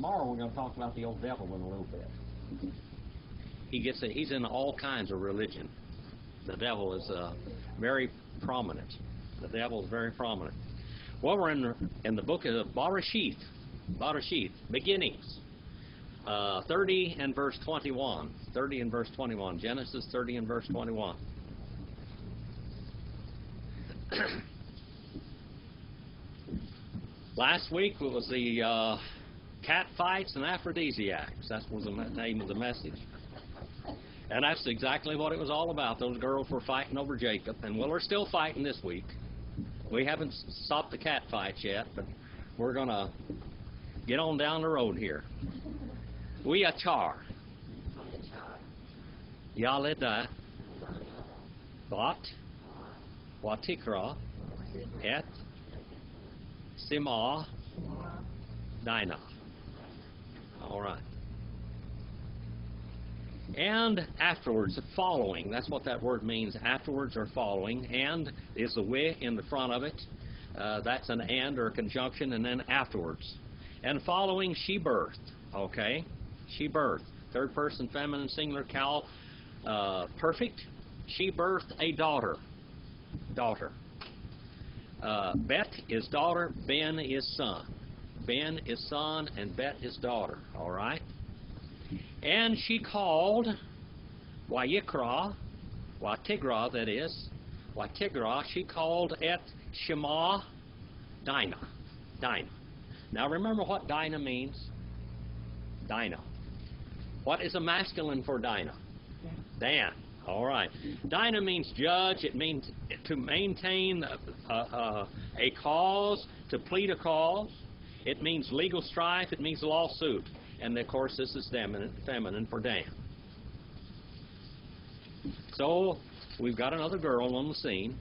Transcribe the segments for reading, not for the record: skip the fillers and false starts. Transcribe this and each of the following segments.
tomorrow we're going to talk about the old devil in a little bit. He's in all kinds of religion. The devil is very prominent. The devil is very prominent. Well, we're in the book of Bereshith, beginnings. 30 and verse 21. 30 and verse 21. Genesis 30 and verse 21. Last week it was the cat fights and aphrodisiacs. That was the name of the message. And that's exactly what it was all about. Those girls were fighting over Jacob. And well, we're still fighting this week. We haven't stopped the cat fights yet, but we're going to get on down the road here. We achar. Yalida. Bat. Watikra. Et. Sima. Dinah. All right. And afterwards, following. That's what that word means. Afterwards or following. And is the we in the front of it. That's an and or a conjunction. And then afterwards. And following, she birthed. Okay? She birthed. Third person, feminine, singular, cal, perfect. She birthed a daughter. Daughter. Bet is daughter. Ben is son. Ben is son and Bet is daughter. All right? And she called Wayikra, Watigra, that is, Watigra, she called Et Shema Dinah. Dinah. Now remember what Dinah means? Dinah. What is a masculine for Dinah? Dan. All right. Dinah means judge. It means to maintain a cause, to plead a cause. It means legal strife. It means lawsuit. And, of course, this is feminine for Dan. So we've got another girl on the scene.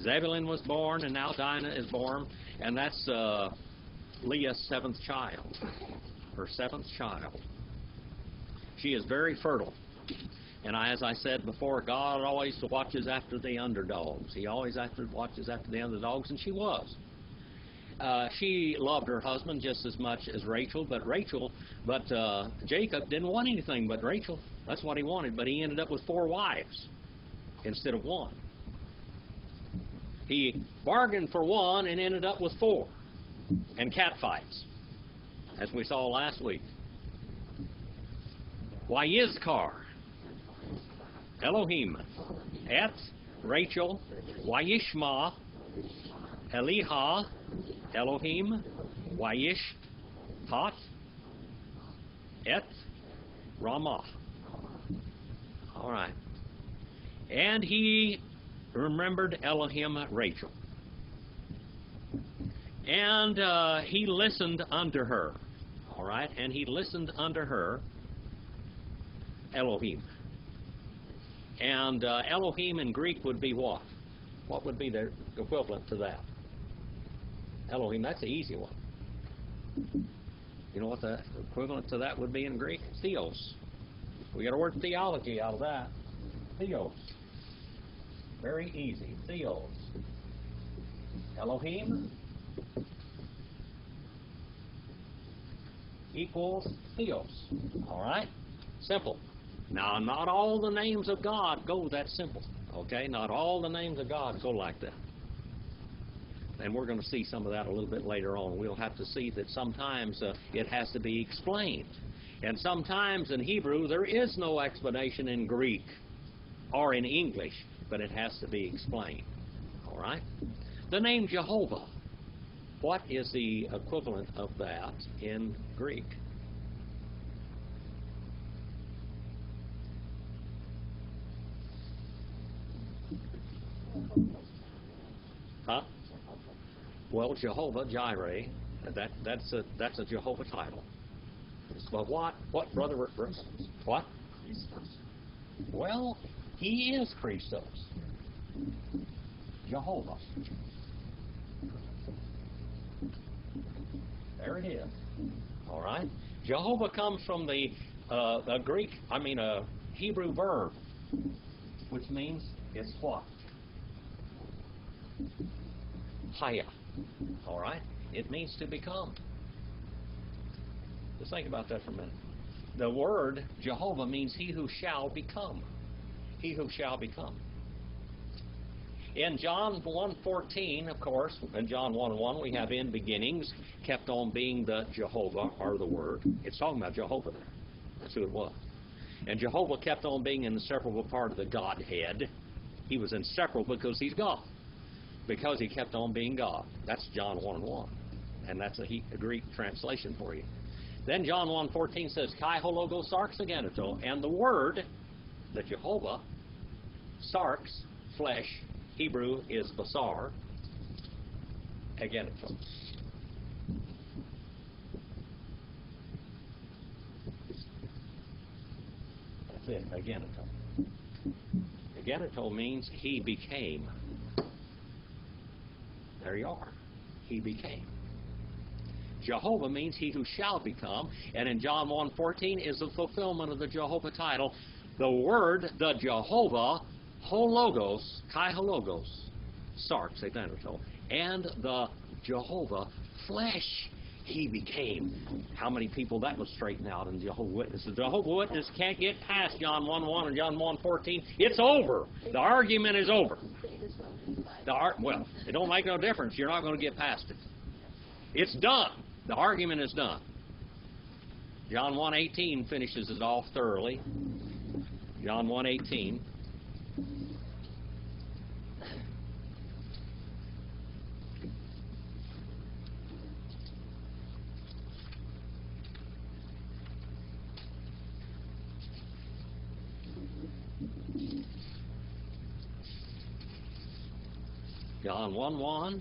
Zebulun was born, and now Dinah is born. And that's Leah's seventh child. Her seventh child. She is very fertile. And as I said before, God always watches after the underdogs. He always watches after the underdogs, and she was. She loved her husband just as much as Rachel, but Jacob didn't want anything but Rachel. That's what he wanted, but he ended up with 4 wives instead of 1. He bargained for 1 and ended up with 4, and cat fights, as we saw last week. Wayizkar, Elohim, Et, Rachel, Wayishma, Eliha, Elohim, Wayish, Hat, Et, Ramah. All right. And he remembered Elohim, Rachel. And he listened unto her. All right. And he listened unto her, Elohim. And Elohim in Greek would be what? What would be the equivalent to that? Elohim, that's the easy one. You know what the equivalent to that would be in Greek? Theos. We got a word theology out of that. Theos. Very easy. Theos. Elohim equals Theos. All right? Simple. Now, not all the names of God go that simple. Okay? Not all the names of God go like that. And we're going to see some of that a little bit later on. We'll have to see that sometimes it has to be explained. And sometimes in Hebrew, there is no explanation in Greek or in English, but it has to be explained. All right? The name Jehovah, what is the equivalent of that in Greek? Huh? Well, Jehovah Jireh, that's a Jehovah title. But what, Brother? What? Well, he is Christos. Jehovah. There it is. All right. Jehovah comes from the Hebrew verb, which means it's what? Haya. All right? It means to become. Just think about that for a minute. The word Jehovah means he who shall become. He who shall become. In John 1:14, of course, in John 1:1, we have in beginnings, kept on being the Jehovah, or the Word. It's talking about Jehovah there. That's who it was. And Jehovah kept on being an inseparable part of the Godhead. He was inseparable because he's God. Because he kept on being God. That's John 1:1. And that's a Greek translation for you. Then John 1:14 says, Kai hologo sarx agenito. And the Word, the Jehovah, sarx, flesh, Hebrew is basar, agenito. That's it, agenito. Agenito means he became. There you are. He became. Jehovah means he who shall become, and in John 1:14 is the fulfillment of the Jehovah title. The word, the Jehovah, hologos, kai hologos, sarx, agenito, and the Jehovah, flesh, he became. How many people that was straightened out in Jehovah's Witness? The Jehovah's Witness can't get past John 1:1 and John 1:14. It's over. The argument is over. Well, it don't make no difference. You're not going to get past it. It's done. The argument is done. John 1:18 finishes it off thoroughly. John 1:18. John 1:1.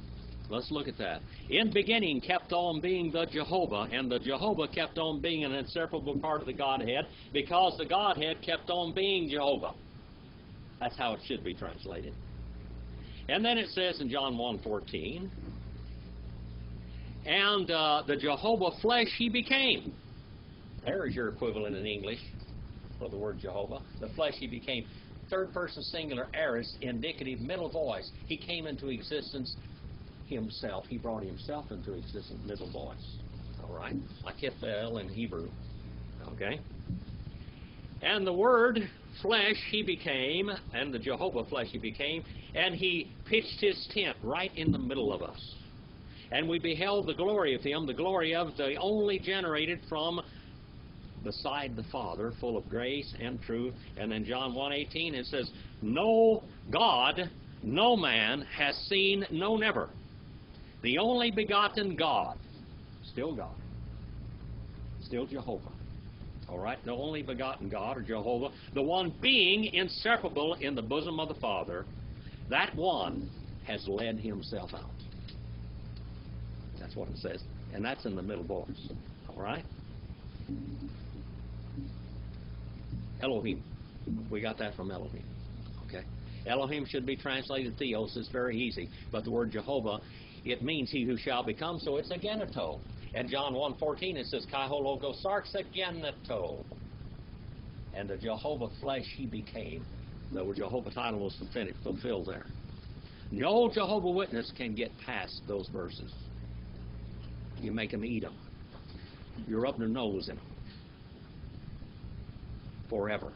Let's look at that. In beginning kept on being the Jehovah, and the Jehovah kept on being an inseparable part of the Godhead, because the Godhead kept on being Jehovah. That's how it should be translated. And then it says in John 1:14, and the Jehovah flesh he became. There is your equivalent in English for the word Jehovah. The flesh he became. Third person singular aorist, indicative middle voice. He came into existence himself. He brought himself into existence, middle voice. All right? Like Hithel in Hebrew. Okay? And the word flesh he became, and the Jehovah flesh he became, and he pitched his tent right in the middle of us. And we beheld the glory of him, the glory of the only generated from beside the Father, full of grace and truth. And then John 1:18 it says, no God, no man has seen, no never. The only begotten God, still God, still Jehovah. All right, the only begotten God, or Jehovah, the one being inseparable in the bosom of the Father, that one has led himself out. That's what it says, and that's in the middle voice. All right? Elohim. We got that from Elohim. Okay? Elohim should be translated theos. It's very easy. But the word Jehovah, it means he who shall become, so it's agenito. And John 1:14 it says, Kai hologo sarx agenito. And the Jehovah flesh he became. The Jehovah title was fulfilled there. No Jehovah Witness can get past those verses. You make them eat them. You're up their nose in them. Forever.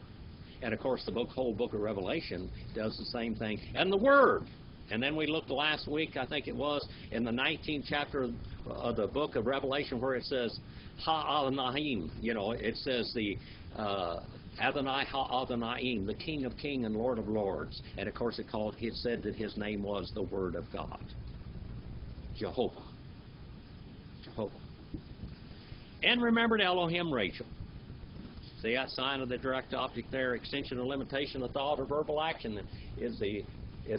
And of course the whole book of Revelation does the same thing. And the Word. And then we looked last week, I think it was, in the 19th chapter of the book of Revelation where it says Ha-Adonai. You know, it says the Adonai Ha-Adonai, the King of Kings and Lord of Lords. And of course it said that his name was the Word of God. Jehovah. Jehovah. And remembered Elohim Rachel. See that sign of the direct object there, extension or limitation of thought or verbal action is the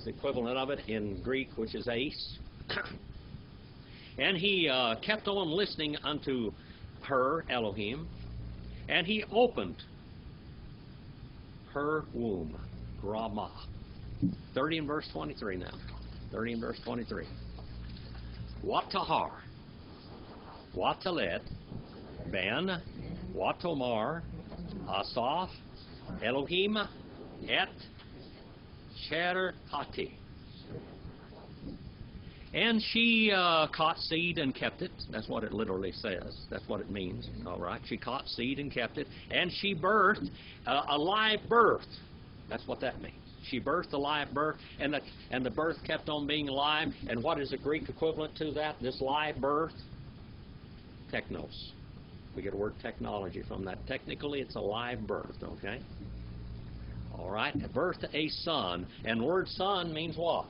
equivalent of it in Greek, which is ace. And he kept on listening unto her, Elohim, and he opened her womb, Ramah. 30 and verse 23 now. 30 and verse 23. Wat tahar, wat talet, ben, wat tomar, Asaf, Elohim, et Cherati. And she caught seed and kept it. That's what it literally says. That's what it means. All right. She caught seed and kept it. And she birthed a live birth. That's what that means. She birthed a live birth, and the birth kept on being alive. And what is the Greek equivalent to that? This live birth? Technos. We get the word technology from that. Technically, it's a live birth, okay? All right. Birthed a son. And the word son means what?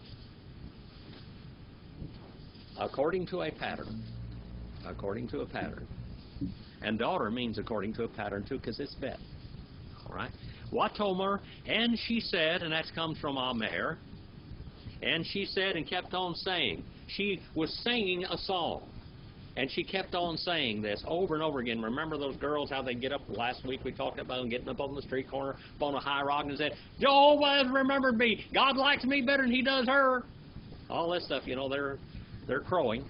According to a pattern. According to a pattern. And daughter means according to a pattern too, because it's Bet. All right. Watomer, and she said, and that comes from Amer, and she said and kept on saying. She was singing a song. And she kept on saying this over and over again. Remember those girls, how they get up, last week we talked about them getting up on the street corner, up on a high rock and said, Jehovah has remembered me. God likes me better than he does her. All this stuff, you know, they're crowing.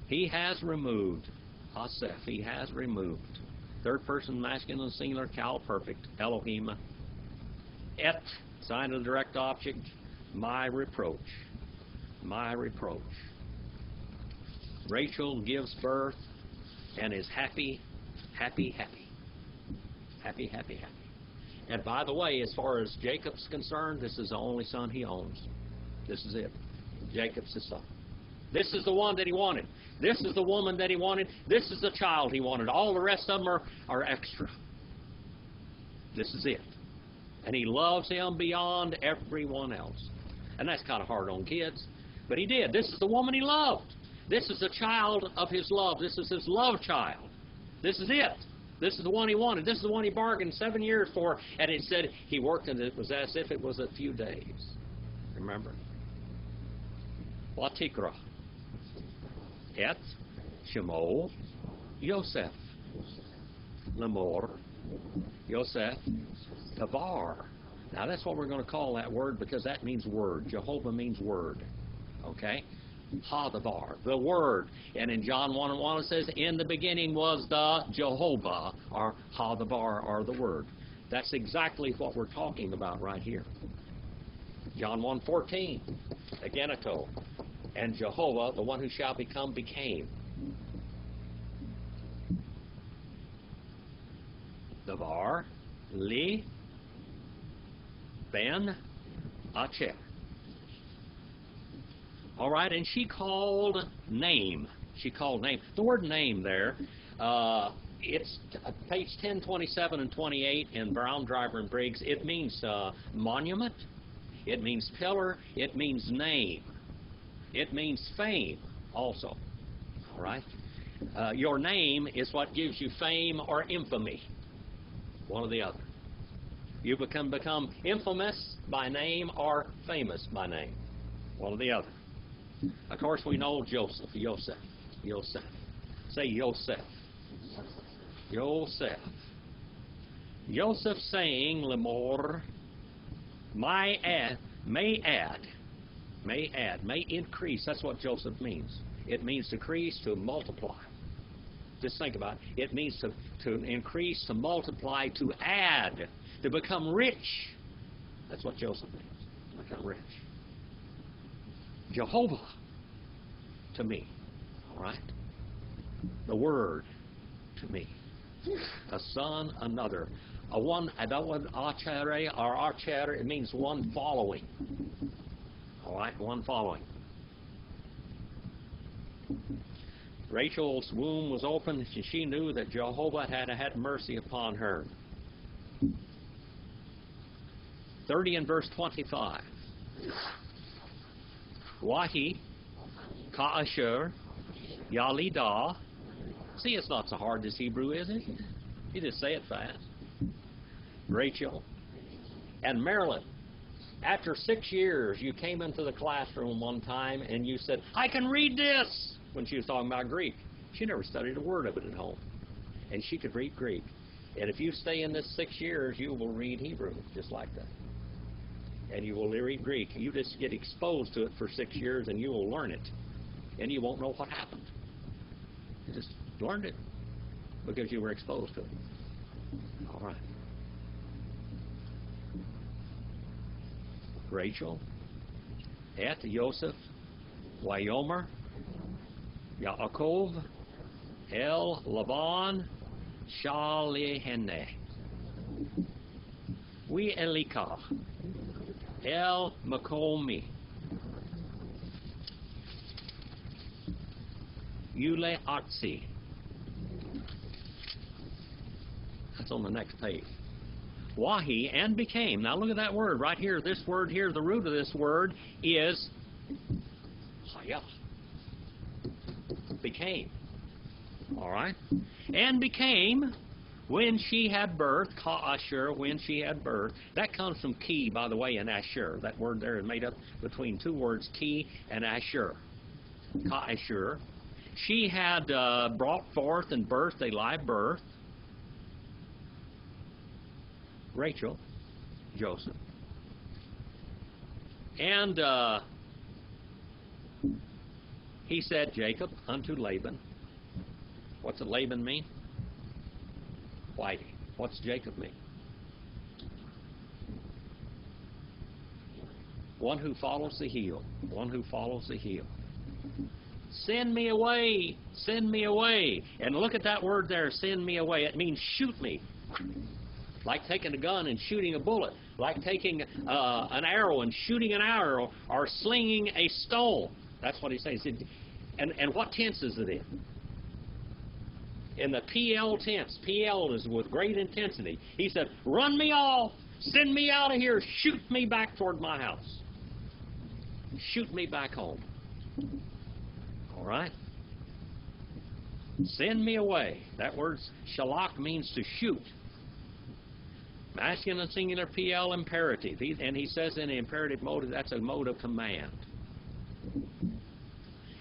He has removed. Aseph, he has removed. Third person masculine singular, Cal perfect. Elohim. Et, sign of the direct object. My reproach. My reproach. Rachel gives birth and is happy, happy, happy. Happy, happy, happy. And by the way, as far as Jacob's concerned, this is the only son he owns. This is it. Jacob's his son. This is the one that he wanted. This is the woman that he wanted. This is the child he wanted. All the rest of them are extra. This is it. And he loves him beyond everyone else. And that's kind of hard on kids. But he did. This is the woman he loved. This is the child of his love. This is his love child. This is it. This is the one he wanted. This is the one he bargained 7 years for. And it said he worked, and it was as if it was a few days. Remember? Watikra. Et Shemo Yosef. Lemor Yosef Tavar. Now that's what we're going to call that word, because that means word. Jehovah means word. Okay? Hadavar, the word. And in John 1:1 it says, in the beginning was the Jehovah, or Hadavar, or the word. That's exactly what we're talking about right here. John 1:14, Ageneto. And Jehovah, the one who shall become, became. Davar, Li, Ben, Acher. All right, and she called name. She called name. The word name there, it's page 1027 and 28 in Brown, Driver, and Briggs. It means monument. It means pillar. It means name. It means fame also. All right? Your name is what gives you fame or infamy. One or the other. You become infamous by name or famous by name. One or the other. Of course, we know Joseph. Yosef. Yosef. Say Yosef. Yosef. Yosef saying, Lemor, may add, may increase. That's what Joseph means. It means decrease, to multiply. Just think about it. It means to increase, to multiply, to add, to become rich. That's what Joseph means, to become rich. Jehovah, to me. All right? The word, to me. A son, another. That one, achere, or archer, it means one following. All right, one following. Rachel's womb was open, and she knew that Jehovah had mercy upon her. 30 and verse 25. Wahi, Ka'asher, Yalida. See, it's not so hard, this Hebrew, is it? You just say it fast. Rachel. And Marilyn. After 6 years, you came into the classroom one time and you said, I can read this, when she was talking about Greek. She never studied a word of it at home. And she could read Greek. And if you stay in this 6 years, you will read Hebrew, just like that. And you will read Greek. You just get exposed to it for 6 years and you will learn it. And you won't know what happened. You just learned it because you were exposed to it. All right. Rachel, et Yosef, Wayomer, Yaakov, El Laban, Shalehene, We Elika, El Makomi, Yule Atsi. That's on the next page. Wahi, and became. Now look at that word right here. This word here, the root of this word is Haya. Became. All right? And became when she had birth, Ka-Ashur, when she had birth. That comes from ki, by the way, in Ashur. That word there is made up between two words, ki and Ashur. Ka-Ashur. She had brought forth and birthed a live birth. Rachel, Joseph. And he said, Jacob unto Laban. What's a Laban mean? Whitey. What's Jacob mean? One who follows the heel. One who follows the heel. Send me away. Send me away. And look at that word there, send me away. It means shoot me. Like taking a gun and shooting a bullet. Like taking an arrow and shooting an arrow, or slinging a stone. That's what he says. And what tense is it in? In the PL tense. PL is with great intensity. He said, run me off. Send me out of here. Shoot me back toward my house. Shoot me back home. All right? Send me away. That word shalak means to shoot. Masculine and singular PL imperative. And he says in the imperative mode, that's a mode of command.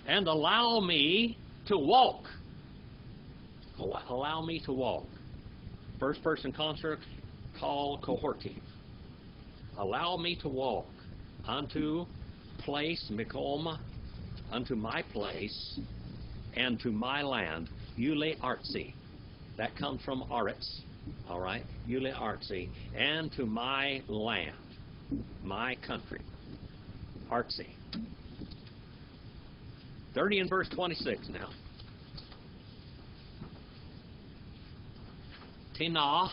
And allow me to walk. Allow me to walk. First person construct called cohortive. Allow me to walk unto place, Mikoma, unto my place, and to my land, Eule Artsi. That comes from Aretz. All right, Eule Artsi, and to my land, my country, Artsi. 30 and verse 26 now. Tina,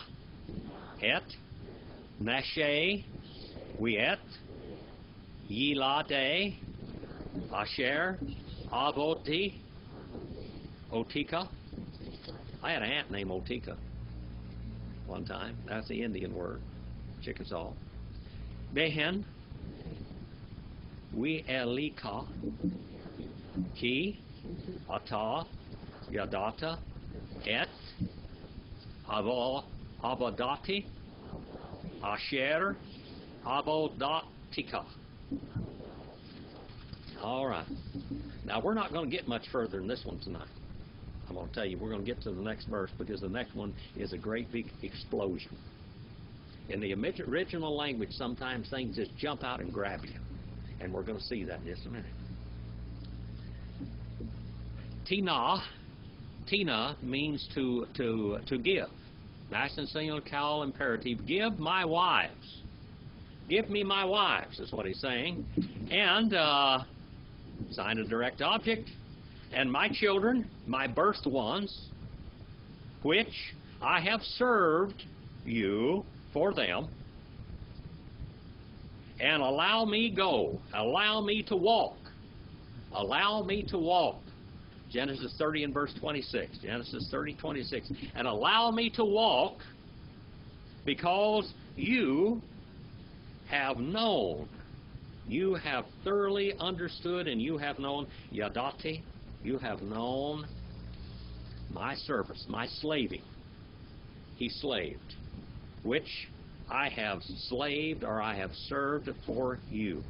et, Nashe, Wiet, Yilade, Asher, Avoti, Otika. I had an aunt named Otika one time. That's the Indian word. Chickasaw. Behen, We Elika, Ki, Ata, Yadata, Et, Abodati, Asher, Abodatika. All right. Now, we're not going to get much further than this one tonight. I'm going to tell you, we're going to get to the next verse because the next one is a great big explosion. In the original language, sometimes things just jump out and grab you. And we're going to see that in just a minute. Tina means to give. Masculine singular cowl imperative. Give my wives. Give me my wives is what he's saying. And sign a direct object. And my children, my birthed ones, which I have served you for them. And allow me go. Allow me to walk. Allow me to walk. Genesis 30 and verse 26. Genesis 30, 26. And allow me to walk because you have known. You have thoroughly understood and you have known. Yadati. You have known my service, my slaving. He slaved, which I have slaved or I have served for you.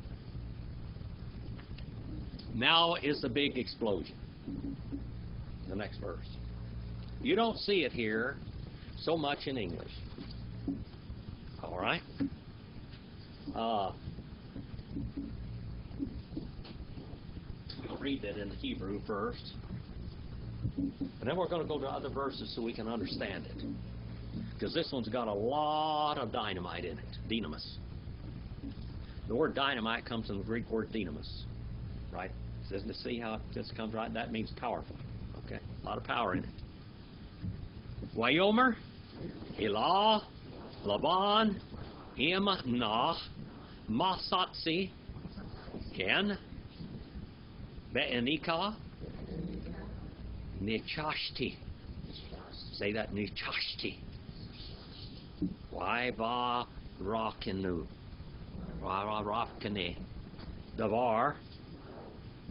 Now is the big explosion. The next verse. You don't see it here so much in English. All right? We'll read that in the Hebrew first. And then we're going to go to other verses so we can understand it. Because this one's got a lot of dynamite in it. Dynamis. The word dynamite comes from the Greek word dynamis, right? Says to see how it just comes right. That means powerful. Okay, a lot of power in it. Wayomer, Elah, Laban, Nah, Masatsi, Ken, Be'enika, Nichashti. Say that, Nichashti. Waiva Rakenu. Rakene. Davar.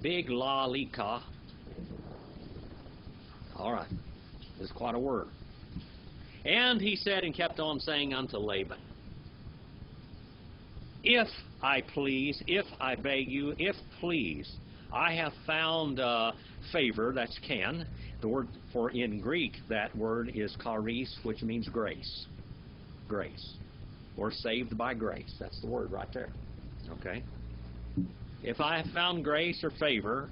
Big Lalika. All right. This is quite a word. And he said and kept on saying unto Laban, if I please, if I beg you, if please, I have found favor, that's can. The word for in Greek, that word is charis, which means grace. Grace. Or saved by grace. That's the word right there. Okay? If I have found grace or favor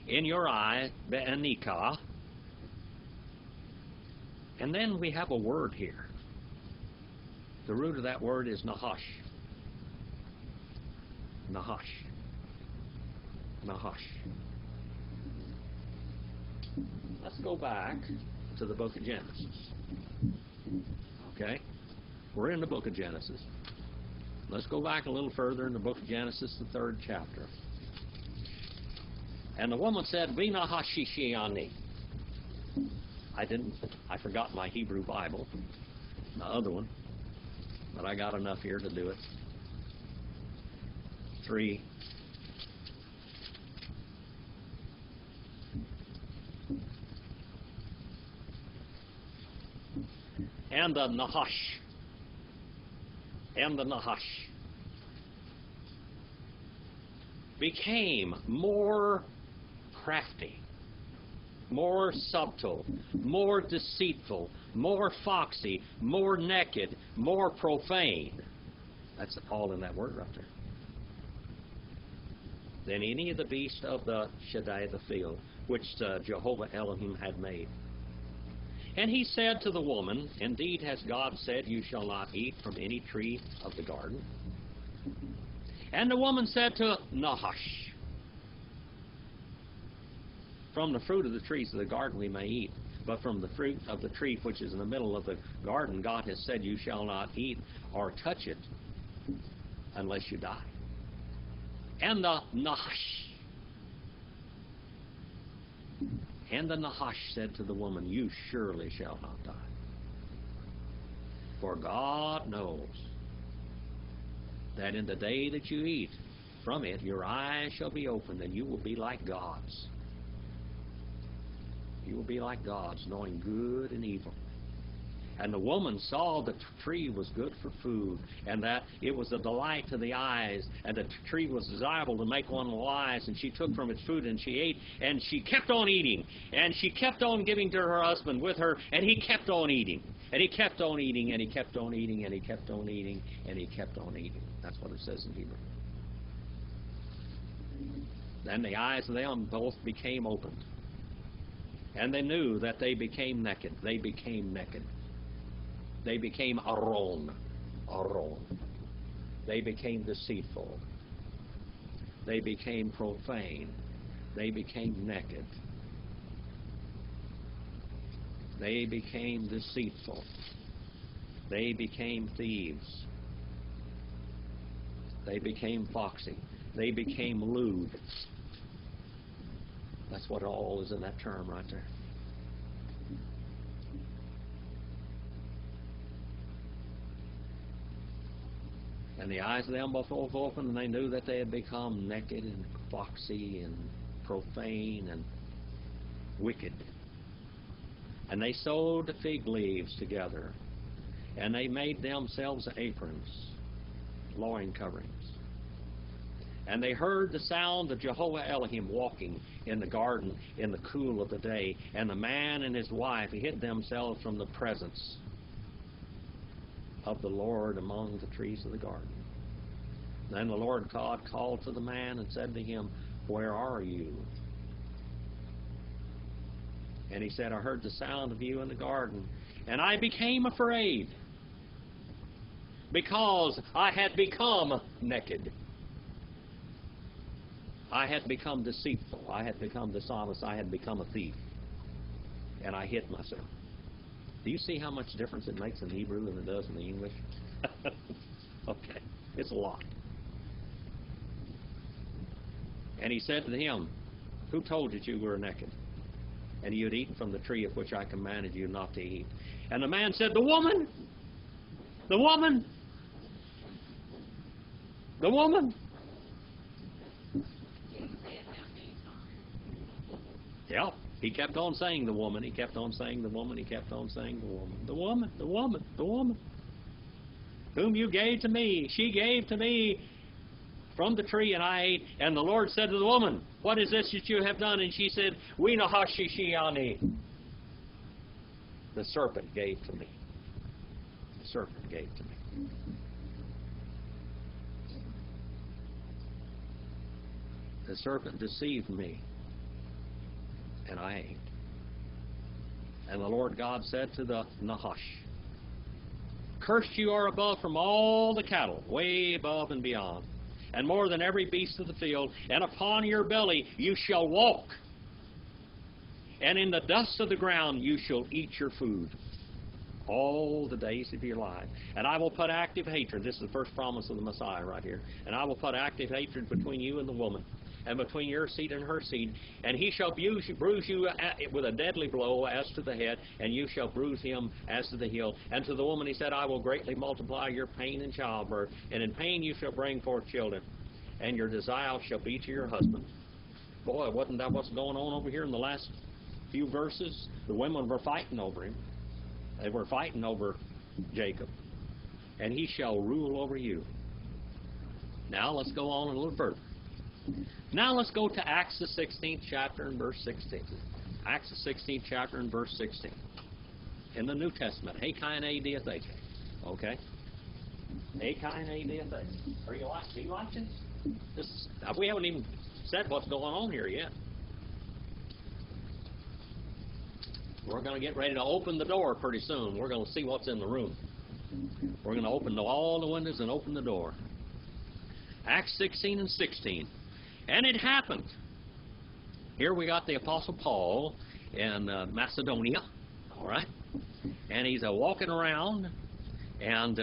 in your eye, be'anika, and then we have a word here. The root of that word is nahash. Nahash. Nahash. Let's go back to the book of Genesis. Okay? We're in the book of Genesis. Let's go back a little further in the book of Genesis, the 3rd chapter. And the woman said, Vina hashishiani. I forgot my Hebrew Bible, the other one, but I got enough here to do it. 3. And the Nahash. And the Nahash became more crafty, more subtle, more deceitful, more foxy, more naked, more profane. That's all in that word right there. Than any of the beasts of the Shaddai of the field, which Jehovah Elohim had made. And he said to the woman, indeed has God said, you shall not eat from any tree of the garden. And the woman said to Nahash, from the fruit of the trees of the garden we may eat, but from the fruit of the tree which is in the middle of the garden, God has said, you shall not eat or touch it unless you die. And the Nahash said to the woman, you surely shall not die. For God knows that in the day that you eat from it, your eyes shall be opened, and you will be like gods. You will be like gods, knowing good and evil. And the woman saw the tree was good for food, and that it was a delight to the eyes, and the tree was desirable to make one wise, and she took from its fruit, and she ate, and she kept on eating, and she kept on giving to her husband with her, and he kept on eating, and he kept on eating, and he kept on eating, and he kept on eating, and he kept on eating. That's what it says in Hebrew. Then the eyes of them both became opened, and they knew that they became naked. They became naked. They became aron. They became deceitful. They became profane. They became naked. They became deceitful. They became thieves. They became foxy. They became lewd. That's what all is in that term right there. And the eyes of them both opened, and they knew that they had become naked and foxy and profane and wicked. And they sewed the fig leaves together, and they made themselves aprons, loin coverings. And they heard the sound of Jehovah Elohim walking in the garden in the cool of the day. And the man and his wife hid themselves from the presence of the Lord among the trees of the garden. Then the Lord God called to the man and said to him, where are you? And he said, I heard the sound of you in the garden, and I became afraid, because I had become naked. I had become deceitful. I had become dishonest. I had become a thief. And I hid myself. Do you see how much difference it makes in Hebrew than it does in the English? Okay, it's a lot. And he said to him, who told you that you were naked? And you had eaten from the tree of which I commanded you not to eat. And the man said, the woman, the woman, the woman. Yeah, he kept on saying the woman. He kept on saying the woman. He kept on saying the woman. The woman, the woman, the woman. Whom you gave to me. She gave to me from the tree, and I ate. And the Lord said to the woman, what is this that you have done? And she said, we nahashishiani. The serpent gave to me. The serpent gave to me. The serpent deceived me, and I ate. And the Lord God said to the Nahash, cursed you are above from all the cattle, way above and beyond, and more than every beast of the field, and upon your belly you shall walk, and in the dust of the ground you shall eat your food all the days of your life. And I will put active hatred, this is the first promise of the Messiah right here, and I will put active hatred between you and the woman, and between your seed and her seed, and he shall bruise you with a deadly blow as to the head, and you shall bruise him as to the heel. And to the woman he said, I will greatly multiply your pain in childbirth, and in pain you shall bring forth children, and your desire shall be to your husband. Boy, wasn't that what's going on over here in the last few verses? The women were fighting over him. They were fighting over Jacob. And he shall rule over you. Now let's go on a little further. Now let's go to Acts the 16th chapter and verse 16. Acts the 16th chapter and verse 16. In the New Testament. Heikaine diatheke. Okay? Heikaine diatheke. Do you like this? We haven't even said what's going on here yet. We're going to get ready to open the door pretty soon. We're going to see what's in the room. We're going to open all the windows and open the door. Acts 16 and 16. And it happened. Here we got the Apostle Paul in Macedonia, all right? And he's walking around, and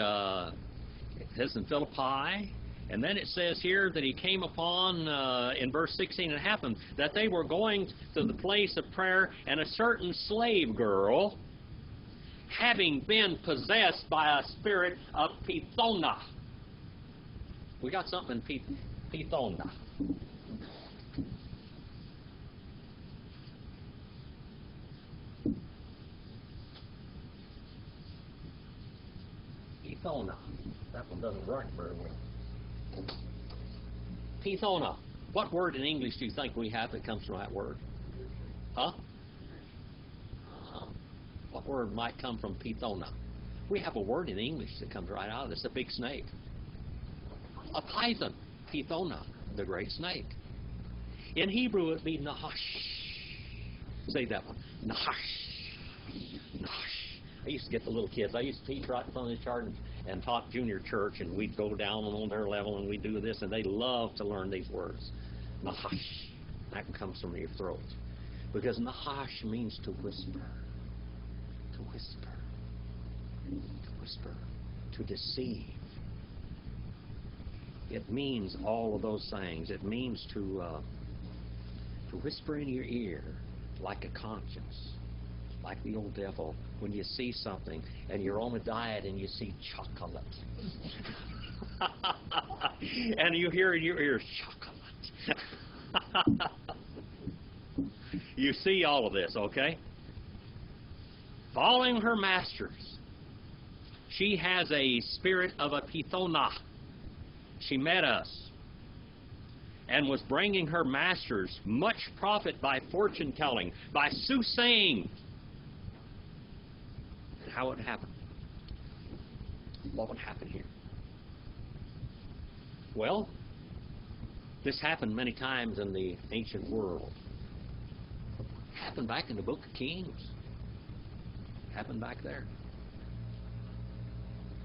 it's in Philippi. And then it says here that he came upon, in verse 16, it happened that they were going to the place of prayer, and a certain slave girl, having been possessed by a spirit of Pithona. We got something in Pithona. Pithona. That one doesn't write very well. Pithona. What word in English do you think we have that comes from that word? Huh? What word might come from Pithona? We have a word in English that comes right out of this, a big snake. A python. Pithona, the great snake. In Hebrew, it'd be Nahash. Say that one. Nahash. Nahash. I used to get the little kids. I used to teach right in front of the church and taught junior church, and we'd go down on their level, and we'd do this, and they love to learn these words. Nahash. That comes from your throat. Because Nahash means to whisper. To whisper. To whisper. To deceive. It means all of those things. It means to whisper in your ear like a conscience, like the old devil when you see something and you're on a diet and you see chocolate. And you hear in your ears, chocolate. You see all of this, okay? Following her masters, she has a spirit of a Pithona. She met us and was bringing her masters much profit by fortune telling, by soothsaying. And how it happened? What would happen here? Well, this happened many times in the ancient world. It happened back in the book of Kings. Happened back there.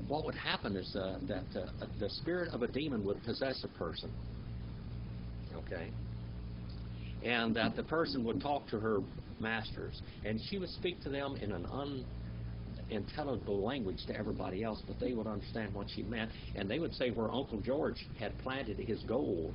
what would happen is that the spirit of a demon would possess a person, okay? And that the person would talk to her masters, and she would speak to them in an unintelligible language to everybody else, but they would understand what she meant, and they would say where Uncle George had planted his gold,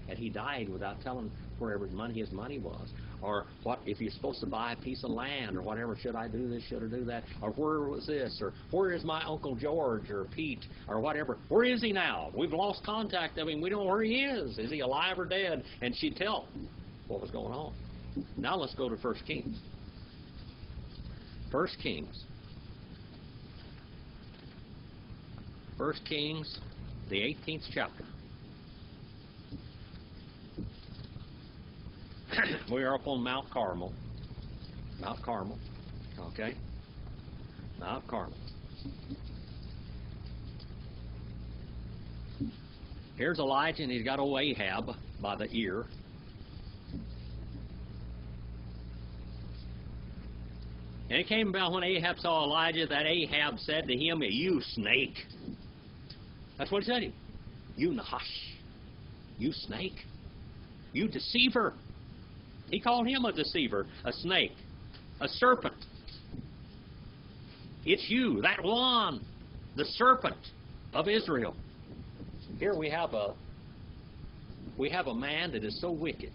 and he died without telling where his money was, or what if you're supposed to buy a piece of land, or whatever, should I do this, should I do that, or where was this, or where is my Uncle George, or Pete, or whatever, where is he now? We've lost contact of him, we don't know where he is he alive or dead? And she'd tell what was going on. Now let's go to 1 Kings. 1 Kings. 1 Kings, the 18th chapter. We are up on Mount Carmel. Mount Carmel. Okay? Mount Carmel. Here's Elijah, and he's got old Ahab by the ear. And it came about when Ahab saw Elijah that Ahab said to him, "You snake." That's what he said to him. "You Nahash. You snake. You deceiver." He called him a deceiver, a snake, a serpent. It's you, that one, the serpent of Israel. Here we have a man that is so wicked.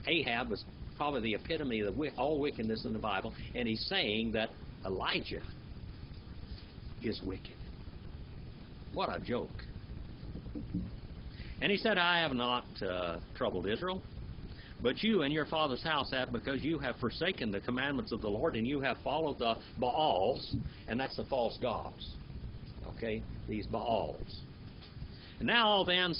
Ahab was probably the epitome of all wickedness in the Bible, and he's saying that Elijah is wicked. What a joke. And he said, "I have not troubled Israel, but you and your father's house have, because you have forsaken the commandments of the Lord, and you have followed the Baals," and that's the false gods. Okay? These Baals. "And now then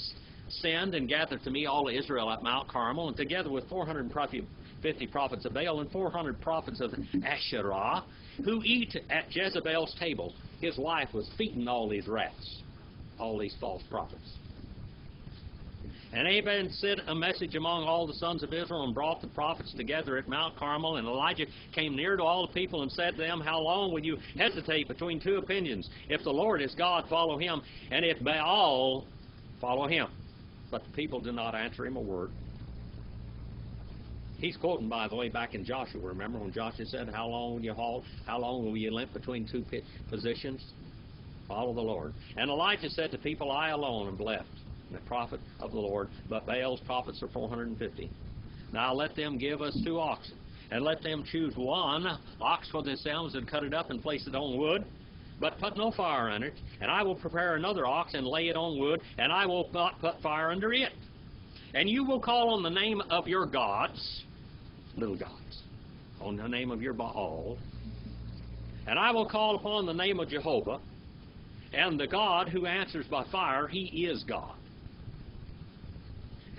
send and gather to me all of Israel at Mount Carmel, and together with 450 prophets of Baal and 400 prophets of Asherah, who eat at Jezebel's table." His wife was feeding all these rats, all these false prophets. "And Ahab sent a message among all the sons of Israel and brought the prophets together at Mount Carmel. And Elijah came near to all the people and said to them, How long will you hesitate between two opinions? If the Lord is God, follow him, and if Baal, follow him." But the people did not answer him a word. He's quoting, by the way, back in Joshua. Remember when Joshua said, "How long will you halt? How long will you limp between two positions? Follow the Lord." And Elijah said to people, "I alone am left, the prophet of the Lord, but Baal's prophets are 450. Now let them give us 2 oxen, and let them choose 1 ox for themselves and cut it up and place it on wood, but put no fire on it. And I will prepare another ox and lay it on wood, and I will not put fire under it. And you will call on the name of your gods," little gods, "on the name of your Baal, and I will call upon the name of Jehovah, and the God who answers by fire, he is God."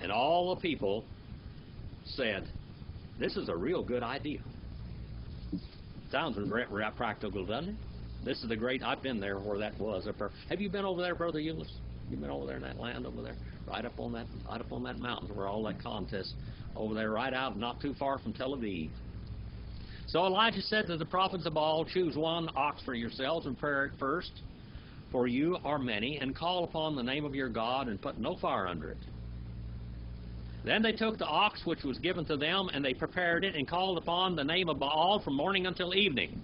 And all the people said, "This is a real good idea." Sounds practical, doesn't it? This is the great, I've been there where that was. Have you been over there, Brother Euless? You've been over there in that land over there? Right up on that mountain where all that contest over there, right out, not too far from Tel Aviv. "So Elijah said to the prophets of Baal, Choose 1 ox for yourselves and prepare it first, for you are many, and call upon the name of your God and put no fire under it." Then they took the ox which was given to them, and they prepared it and called upon the name of Baal from morning until evening.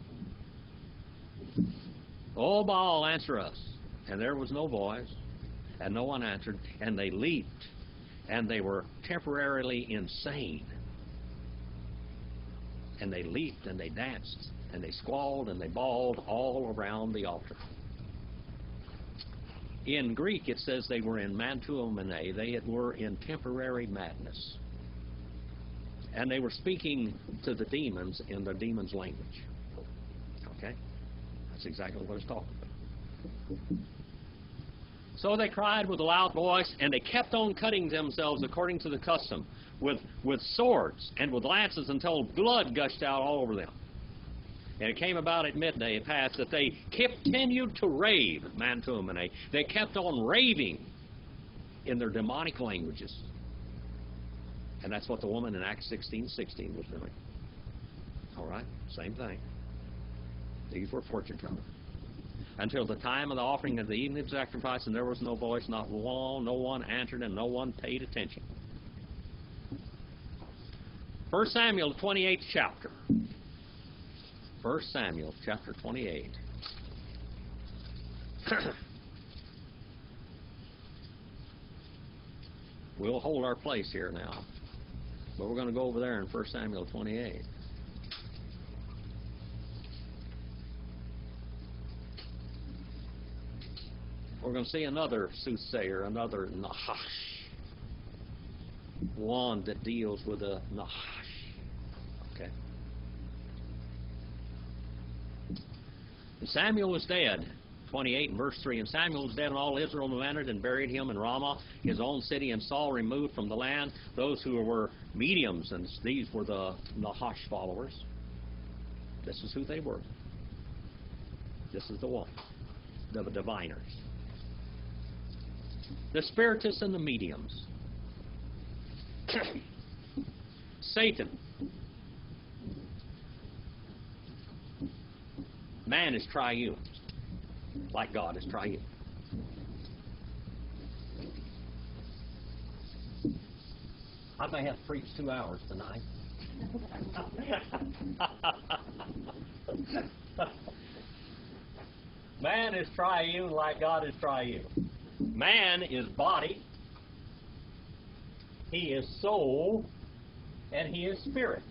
"O Baal, answer us." And there was no voice, and no one answered, and they leaped, and they were temporarily insane. And they leaped, and they danced, and they squalled, and they bawled all around the altar. In Greek, it says they were in mantuomene. They were in temporary madness. And they were speaking to the demons in the demons' language. Okay? That's exactly what it's talking about. "So they cried with a loud voice, and they kept on cutting themselves according to the custom, with swords and with lances, until blood gushed out all over them. And it came about at midday, it passed, that they continued to rave," mantuomene. They kept on raving in their demonic languages. And that's what the woman in Acts 16:16 was doing. All right? Same thing. These were fortune tellers. until the time of the offering of the evening sacrifice, and there was no voice, not one, no one answered, and no one paid attention. 1 Samuel, 28th chapter. 1 Samuel, chapter 28. We'll hold our place here now, but we're going to go over there in 1 Samuel 28. We're going to see another soothsayer, another Nahash, one that deals with a Nahash. Okay. And Samuel was dead, 28 and verse 3. And Samuel was dead, and all Israel lamented and buried him in Ramah, his own city, and Saul removed from the land those who were mediums, and these were the Nahash followers. This is who they were. This is the one, the diviners. The spiritists and the mediums. Satan. Man is triune, like God is triune. I may have to preach 2 hours tonight. Man is triune like God is triune. Man is body, he is soul, and he is spirit.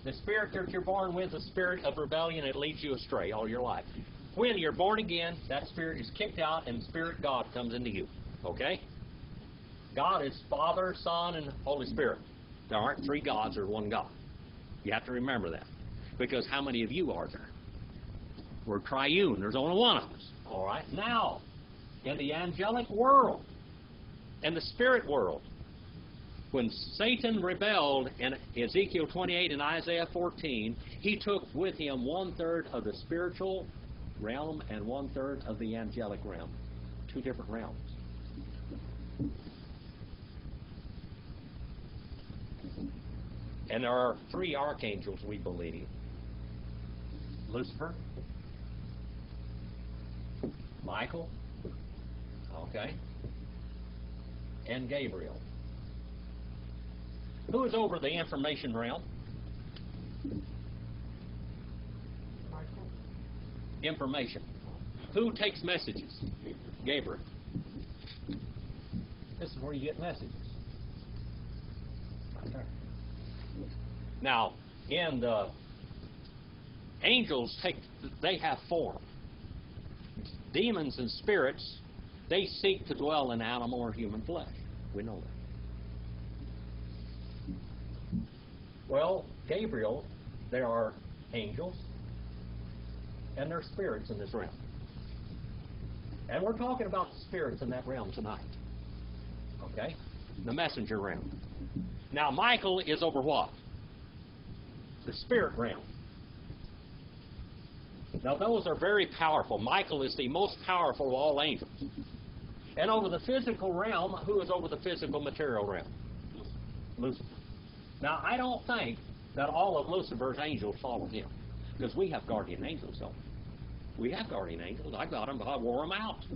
The spirit that you're born with, the spirit of rebellion, it leads you astray all your life. When you're born again, that spirit is kicked out and Spirit God comes into you. Okay? God is Father, Son, and Holy Spirit. There aren't 3 gods or 1 God. You have to remember that. Because how many of you are there? We're triune. There's only one of us. All right? Now, in the angelic world, in the spirit world, when Satan rebelled in Ezekiel 28 and Isaiah 14, he took with him 1/3 of the spiritual realm and 1/3 of the angelic realm. 2 different realms. And there are 3 archangels, we believe. Lucifer, Michael, okay, and Gabriel. Who is over the information realm? Information. Who takes messages? Gabriel. This is where you get messages. Right there. Now, in the angels, they have form. Demons and spirits, they seek to dwell in animal or human flesh. We know that. Well, Gabriel, there are angels, and there are spirits in this realm. And we're talking about the spirits in that realm tonight. Okay? The messenger realm. Now, Michael is over what? The spirit realm. Now, those are very powerful. Michael is the most powerful of all angels. And over the physical realm, who is over the physical material realm? Lucifer. Now, I don't think that all of Lucifer's angels follow him, because we have guardian angels, don't we? We have guardian angels. I got them, but I wore them out.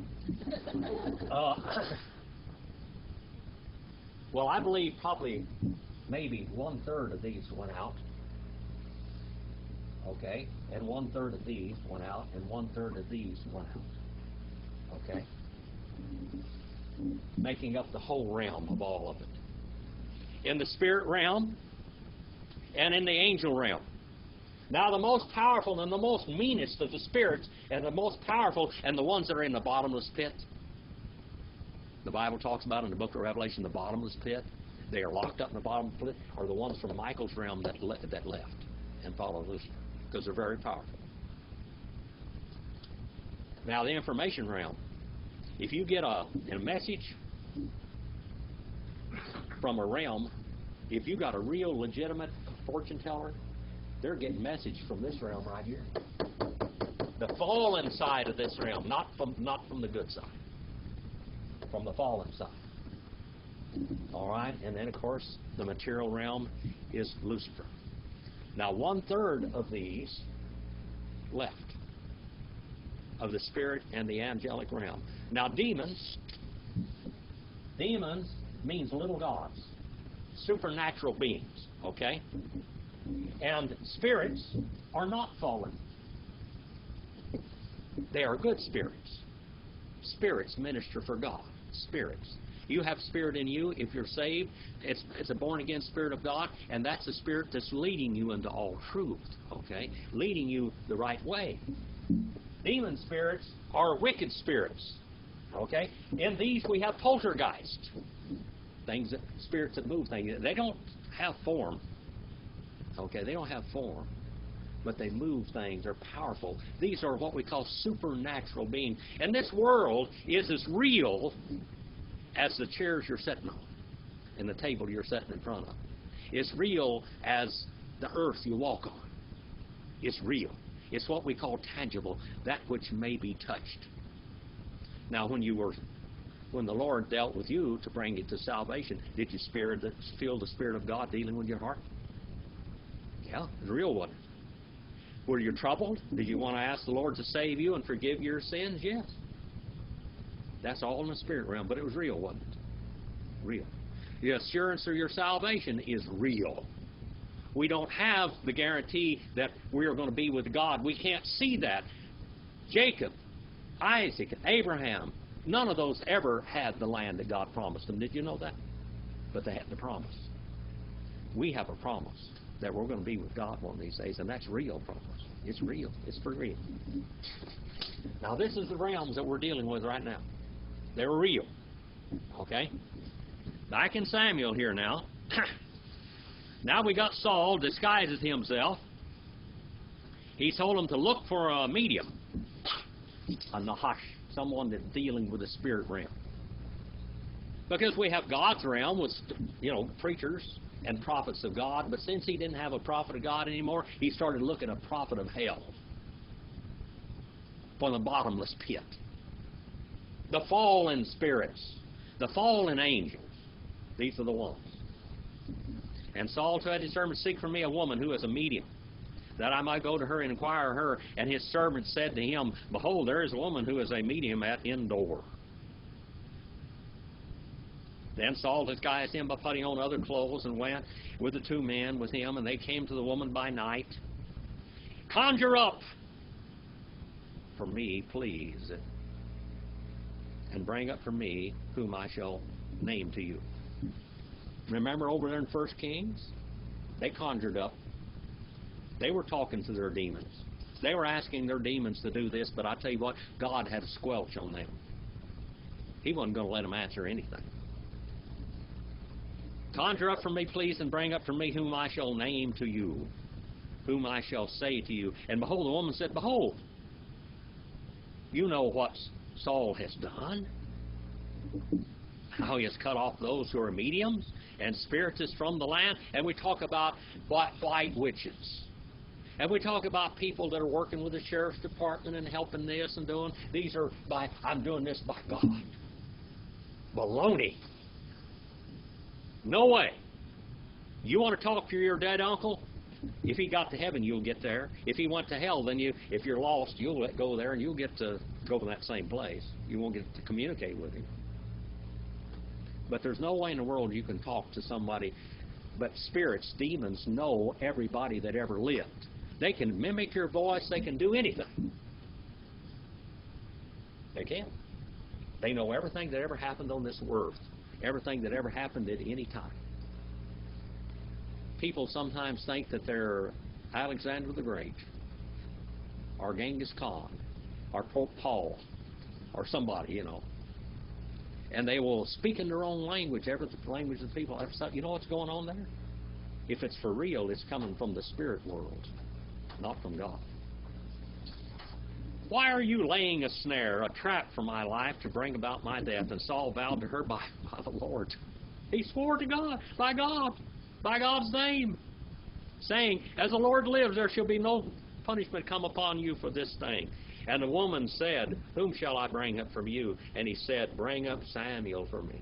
Well, I believe probably maybe 1/3 of these went out. Okay? And 1/3 of these went out, and 1/3 of these went out. Okay? Making up the whole realm of all of it. In the spirit realm and in the angel realm. Now, the most powerful and the most meanest of the spirits, and the most powerful, and the ones that are in the bottomless pit, the Bible talks about in the book of Revelation, the bottomless pit, they are locked up in the bottomless pit, are the ones from Michael's realm that left and followed Lucifer, because they're very powerful. Now, the information realm, if you get a message from a realm, if you got a real legitimate fortune teller, they're getting message from this realm right here. The fallen side of this realm, not from the good side. From the fallen side. All right? And then, of course, the material realm is Lucifer. Now, 1/3 of these left. of the spirit and the angelic realm. Now, demons means little gods, supernatural beings, okay? And spirits are not fallen. They are good spirits. Spirits minister for God. Spirits. You have spirit in you. If you're saved, it's a born-again spirit of God, and that's the spirit that's leading you into all truth, okay? Leading you the right way. Demon spirits are wicked spirits, okay? In these we have poltergeist, spirits that move things. They don't have form, okay? They don't have form, but they move things. They're powerful. These are what we call supernatural beings. And this world is as real as the chairs you're sitting on and the table you're sitting in front of. It's real as the earth you walk on. It's real. It's what we call tangible, that which may be touched. Now, when the Lord dealt with you to bring you to salvation, did you feel the Spirit of God dealing with your heart? Yeah, it's a real one. Were you troubled? Did you want to ask the Lord to save you and forgive your sins? Yes. That's all in the spirit realm, but it was real, wasn't it? Real. The assurance of your salvation is real. We don't have the guarantee that we are going to be with God. We can't see that. Jacob, Isaac, Abraham, none of those ever had the land that God promised them. Did you know that? But they had the promise. We have a promise that we're going to be with God one of these days, and that's real promise. It's real. It's for real. Now, this is the realms that we're dealing with right now. They're real. Okay? Back in Samuel here now. Now we got Saul disguises himself. He told him to look for a medium, a Nahash, someone that's dealing with the spirit realm. Because we have God's realm with, preachers and prophets of God, but since he didn't have a prophet of God anymore, he started looking at a prophet of hell from the bottomless pit. The fallen spirits, the fallen angels, these are the ones. And Saul told his servant, seek for me a woman who is a medium, that I might go to her and inquire her. And his servant said to him, behold, there is a woman who is a medium at Endor. Then Saul disguised him by putting on other clothes and went with the two men with him, and they came to the woman by night. Conjure up for me, please, and bring up for me whom I shall name to you. Remember over there in 1 Kings? They conjured up. They were talking to their demons. They were asking their demons to do this, but I tell you what, God had a squelch on them. He wasn't going to let them answer anything. Conjure up for me, please, and bring up for me whom I shall name to you, whom I shall say to you. And behold, the woman said, behold, you know what Saul has done, how he has cut off those who are mediums and spiritists from the land. And we talk about white witches. And we talk about people that are working with the sheriff's department and helping this and doing. These are I'm doing this by God. Baloney. No way. You want to talk to your dead uncle? If he got to heaven, you'll get there. If he went to hell, then if you're lost, you'll go there and you'll get to go to that same place. You won't get to communicate with him. But there's no way in the world you can talk to somebody. But spirits, demons, know everybody that ever lived. They can mimic your voice. They can do anything. They can. They know everything that ever happened on this earth. Everything that ever happened at any time. People sometimes think that they're Alexander the Great, or Genghis Khan, or Pope Paul, or somebody, And they will speak in their own language, every language that people ever said. You know what's going on there? If it's for real, it's coming from the spirit world, not from God. Why are you laying a snare, a trap for my life to bring about my death? And Saul vowed to her by the Lord. He swore to God, by God's name, saying, as the Lord lives, there shall be no punishment come upon you for this thing. And the woman said, whom shall I bring up from you? And he said, bring up Samuel for me.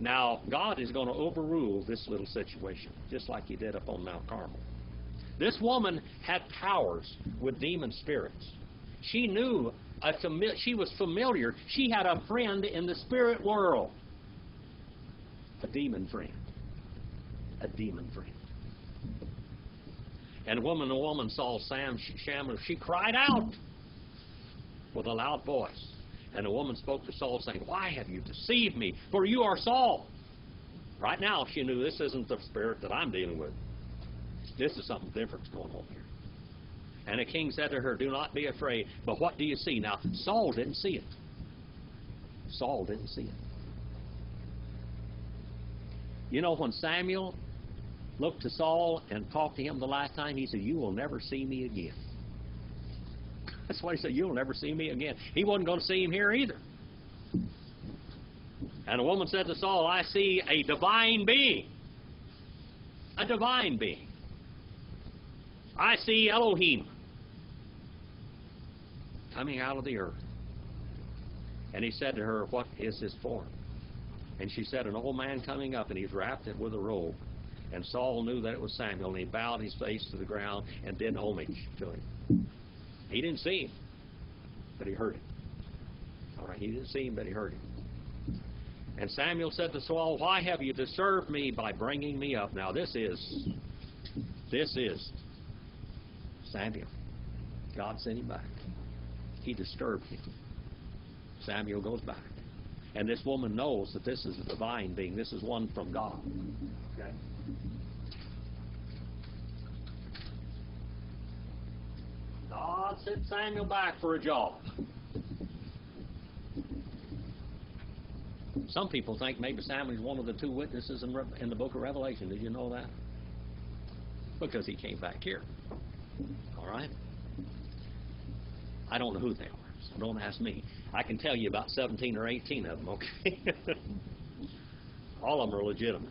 Now, God is going to overrule this little situation, just like he did up on Mount Carmel. This woman had powers with demon spirits. She knew, she was familiar. She had a friend in the spirit world. A demon friend. A demon friend. And when the woman saw Samuel, she cried out with a loud voice. And the woman spoke to Saul, saying, "Why have you deceived me? For you are Saul." Right now, she knew this isn't the spirit that I'm dealing with. This is something different going on here. And the king said to her, "Do not be afraid, but what do you see?" Now, Saul didn't see it. Saul didn't see it. You know, when Samuel looked to Saul and talked to him the last time, he said, "You will never see me again." That's what he said, "You'll never see me again." He wasn't going to see him here either. And the woman said to Saul, "I see a divine being." A divine being. I see Elohim coming out of the earth. And he said to her, "What is his form?" And she said, "An old man coming up, and he's wrapped it with a robe." And Saul knew that it was Samuel, and he bowed his face to the ground and did homage to him. He didn't see him, but he heard him. All right, he didn't see him, but he heard him. And Samuel said to Saul, "Why have you disturbed me by bringing me up?" Now this is Samuel. God sent him back. He disturbed him. Samuel goes back. And this woman knows that this is a divine being. This is one from God. Okay? God sent Samuel back for a job. Some people think maybe Samuel is one of the two witnesses in the book of Revelation. Did you know that? Because he came back here. All right? I don't know who they are, so don't ask me. I can tell you about 17 or 18 of them, okay? All of them are legitimate.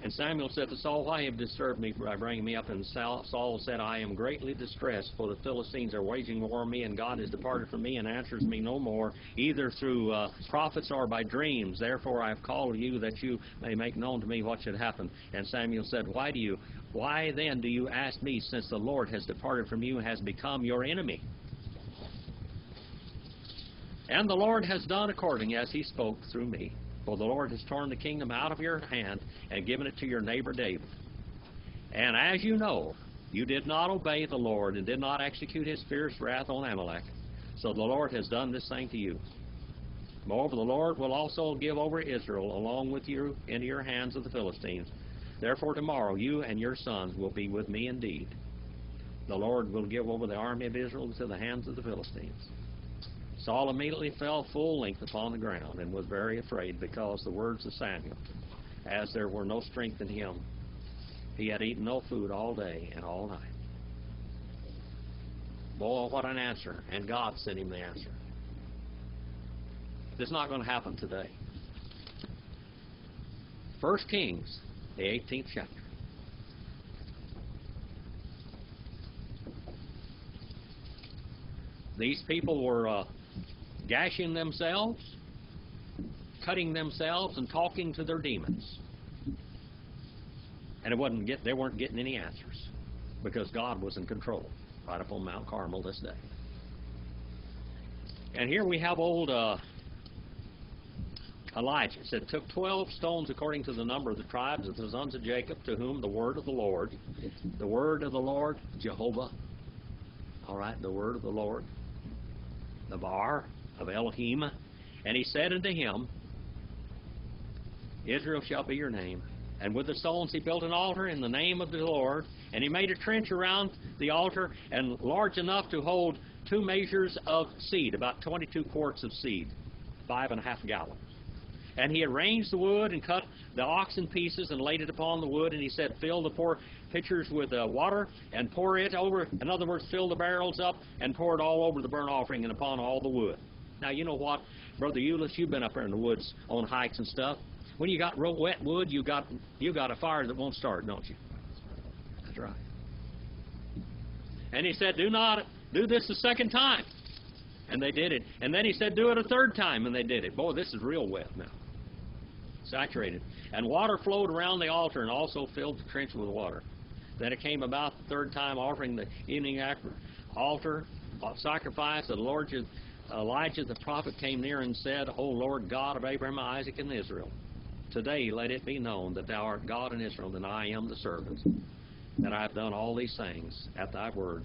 And Samuel said to Saul, "Why have you disturbed me by bringing me up?" And Saul said, "I am greatly distressed, for the Philistines are waging war on me, and God has departed from me and answers me no more, either through prophets or by dreams. Therefore I have called you, that you may make known to me what should happen." And Samuel said, Why then do you ask me, since the Lord has departed from you and has become your enemy? And the Lord has done according as he spoke through me. For the Lord has torn the kingdom out of your hand and given it to your neighbor David. And as you know, you did not obey the Lord and did not execute his fierce wrath on Amalek. So the Lord has done this thing to you. Moreover, the Lord will also give over Israel along with you into your hands of the Philistines. Therefore tomorrow you and your sons will be with me indeed. The Lord will give over the army of Israel into the hands of the Philistines. Saul immediately fell full length upon the ground and was very afraid, because the words of Samuel, as there were no strength in him. He had eaten no food all day and all night. Boy, what an answer. And God sent him the answer. This is not going to happen today. 1 Kings, the 18th chapter. These people were gashing themselves, cutting themselves, and talking to their demons. And they weren't getting any answers, because God was in control right up on Mount Carmel this day. And here we have old Elijah. It said, took 12 stones according to the number of the tribes of the sons of Jacob, to whom the word of the Lord, Jehovah, all right, the word of the Lord, the bar of Elohim, and he said unto him, Israel shall be your name. And with the stones he built an altar in the name of the Lord, and he made a trench around the altar, and large enough to hold 2 measures of seed, about 22 quarts of seed, 5.5 gallons. And he arranged the wood and cut the ox in pieces and laid it upon the wood, and he said, fill the 4 pitchers with water and pour it over. In other words, fill the barrels up and pour it all over the burnt offering and upon all the wood. Now, you know what, Brother Euless, you've been up there in the woods on hikes and stuff. When you got real wet wood, you got a fire that won't start, don't you? That's right. And he said, do not do this the second time. And they did it. And then he said, do it a third time, and they did it. Boy, this is real wet now. Saturated. And water flowed around the altar and also filled the trench with water. Then it came about the third time, offering the evening altar sacrifice. The Lord Elijah the prophet came near and said, O Lord God of Abraham, Isaac, and Israel, today let it be known that thou art God in Israel, and I am the servant, that I have done all these things at thy word.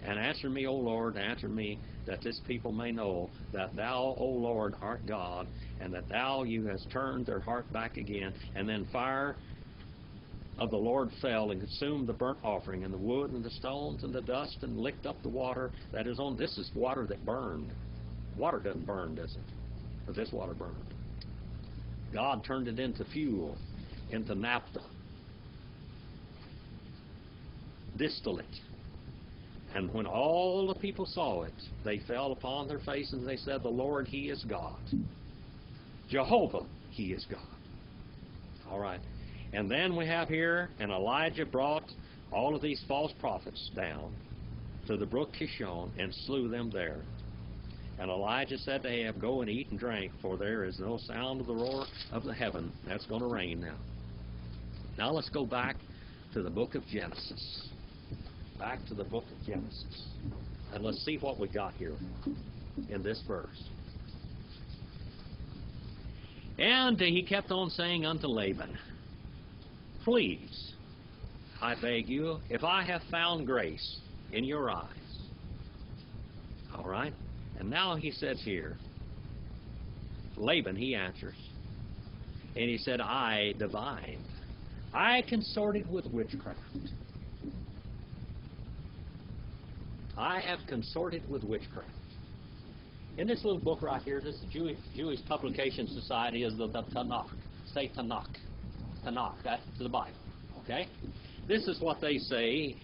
And answer me, O Lord, answer me, that this people may know that thou, O Lord, art God, and that you hast turned their heart back again. And then fire of the Lord fell and consumed the burnt offering, and the wood, and the stones, and the dust, and licked up the water that is on. This is water that burned. Water doesn't burn, does it? But this water burned. God turned it into fuel, into naphtha, distillate. And when all the people saw it, they fell upon their faces, and they said, the Lord, He is God. Jehovah, He is God. All right. And then we have here, and Elijah brought all of these false prophets down to the brook Kishon and slew them there. And Elijah said to Ahab, go and eat and drink, for there is no sound of the roar of the heaven. That's going to rain now. Now let's go back to the book of Genesis. Back to the book of Genesis. And let's see what we got here in this verse. And he kept on saying unto Laban, please, I beg you, if I have found grace in your eyes. All right? And now he says here, Laban, he answers, and he said, I divined. I consorted with witchcraft. I have consorted with witchcraft. In this little book right here, this Jewish Publication Society is the Tanakh. Say Tanakh. Tanakh, that's the Bible. Okay? This is what they say.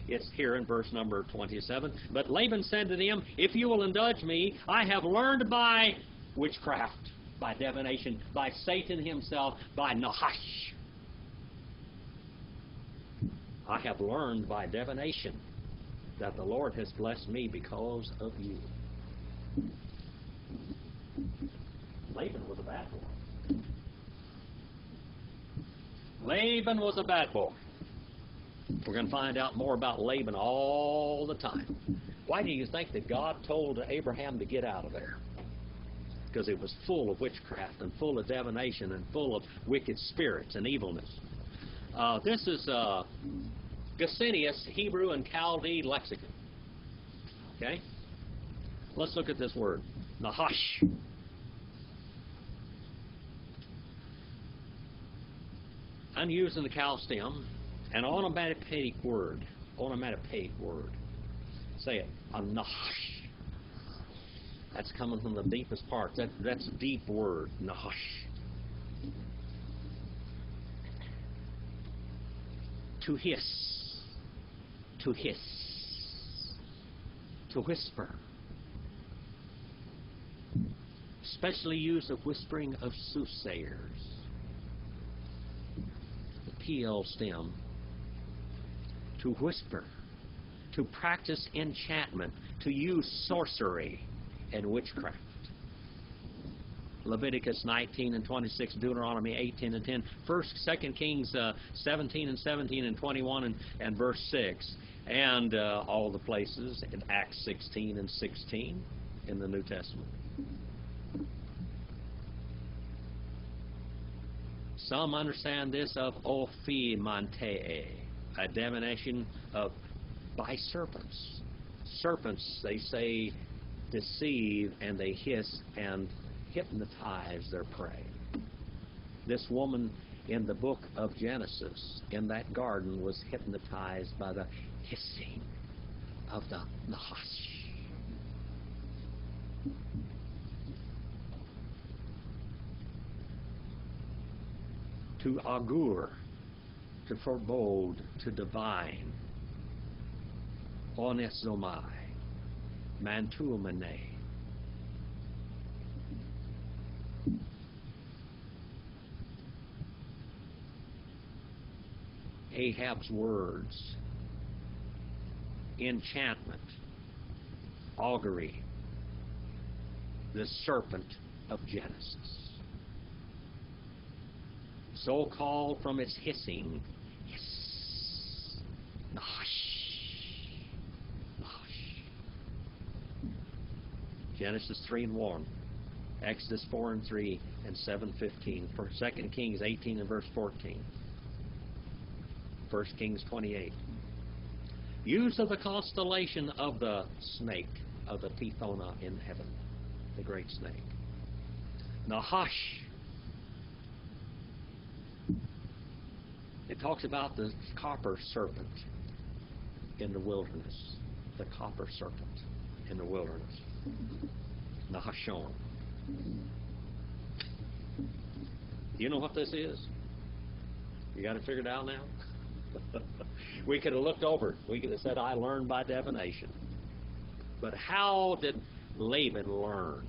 It's here in verse number 27. But Laban said to them, if you will indulge me, I have learned by witchcraft, by divination, by Satan himself, by Nahash. I have learned by divination that the Lord has blessed me because of you. Laban was a bad boy. Laban was a bad boy. We're going to find out more about Laban all the time. Why do you think that God told Abraham to get out of there? Because it was full of witchcraft and full of divination and full of wicked spirits and evilness. This is Gesenius Hebrew and Chaldee lexicon. Okay? Let's look at this word. Nahash. I'm using the cow stem, an onomatopoeic word. Onomatopoeic word. Say it. A nahash. That's coming from the deepest part. That's a deep word. Nahash. To hiss. To hiss. To whisper. Especially used of whispering of soothsayers. The PL stem. To whisper. To practice enchantment. To use sorcery and witchcraft. Leviticus 19 and 26, Deuteronomy 18 and 10, 2 Kings 17 and 17 and 21 and verse 6, and all the places in Acts 16 and 16 in the New Testament. Some understand this of ophimantee, a divination of by serpents. Serpents, they say, deceive and they hiss and hypnotize their prey. This woman in the book of Genesis in that garden was hypnotized by the hissing of the Nahash. To augur, to forebode, to divine. Onesomai, mantuomene. Ahab's words, enchantment, augury, the serpent of Genesis. So called from its hissing, hiss, Genesis 3:1, Exodus 4:3, and 7:15. 2 Kings 18 and verse 14. 1 Kings 28. Use of the constellation of the snake, of the Pythona in heaven, the great snake. Nahash. It talks about the copper serpent in the wilderness. The copper serpent in the wilderness. Nahashon. You know what this is? You got it figured out now? We could have looked over it. We could have said, I learned by divination. But how did Laban learn?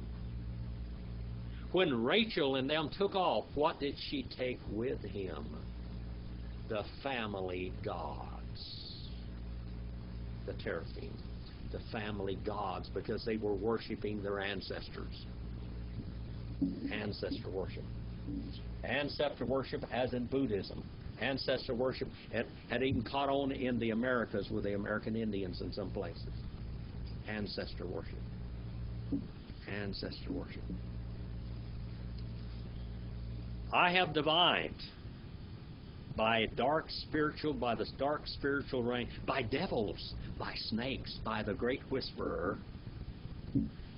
When Rachel and them took off, what did she take with him? The family gods. The teraphim. The family gods, because they were worshiping their ancestors. Ancestor worship. Ancestor worship as in Buddhism. Ancestor worship had even caught on in the Americas with the American Indians in some places. Ancestor worship. Ancestor worship. I have divined by the dark spiritual reign, by devils, by snakes, by the great whisperer,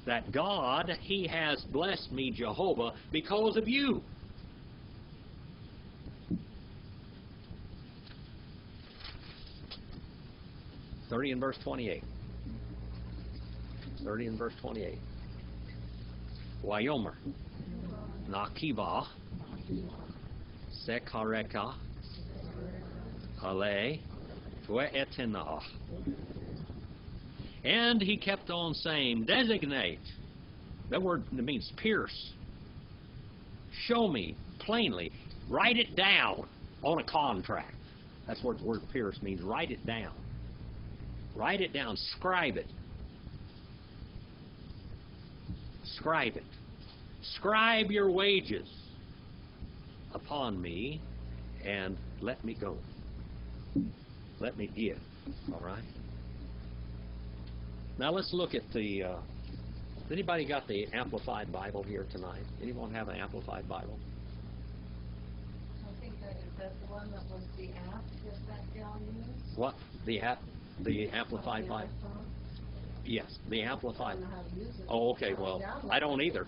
that God, He has blessed me, Jehovah, because of you. (30 in verse 28). 30 in verse 28. Wayomer, Nakiva, Sekareka, Ale, Tue'etenah. And he kept on saying, designate. That word means pierce. Show me plainly. Write it down on a contract. That's what the word pierce means. Write it down. Write it down. Scribe it. Scribe it. Scribe your wages upon me and let me go. Let me give. All right? Now let's look at the... anybody got the Amplified Bible here tonight? Anyone have an Amplified Bible? I think that's the one that was the app that John used. What? The Amplified Bible? Yes, the Amplified. I don't know how to use it. Oh, okay, well, I don't either.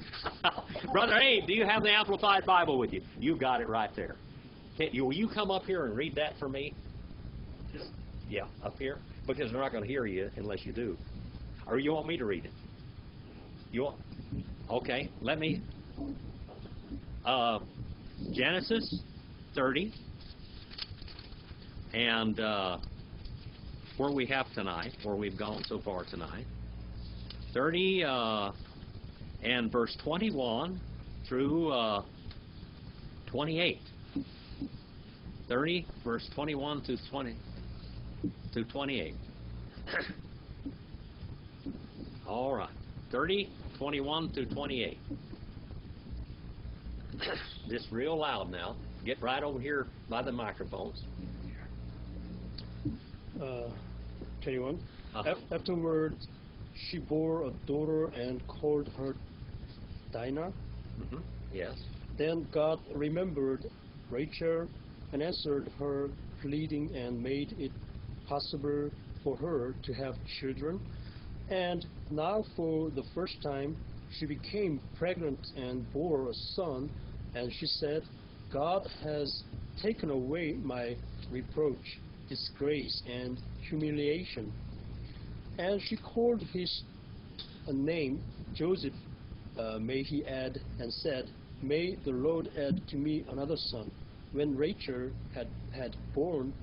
Brother Abe, do you have the Amplified Bible with you? You got it right there. Will you come up here and read that for me? Yeah, up here? Because they're not going to hear you unless you do. Or you want me to read it? You want? Okay, let me. Genesis 30. And where we have tonight, where we've gone so far tonight. 30 and verse 21 through 28. 30, verse 21 to 28. All right. 30, 21 to 28. Just real loud now. Get right over here by the microphones. 21. Afterward, she bore a daughter and called her Dinah. Mm-hmm. Yes. Then God remembered Rachel and answered her pleading and made it possible for her to have children. And now for the first time she became pregnant and bore a son, and she said, God has taken away my reproach, disgrace, and humiliation. And she called his name Joseph, may he add, and said, may the Lord add to me another son. When Rachel had born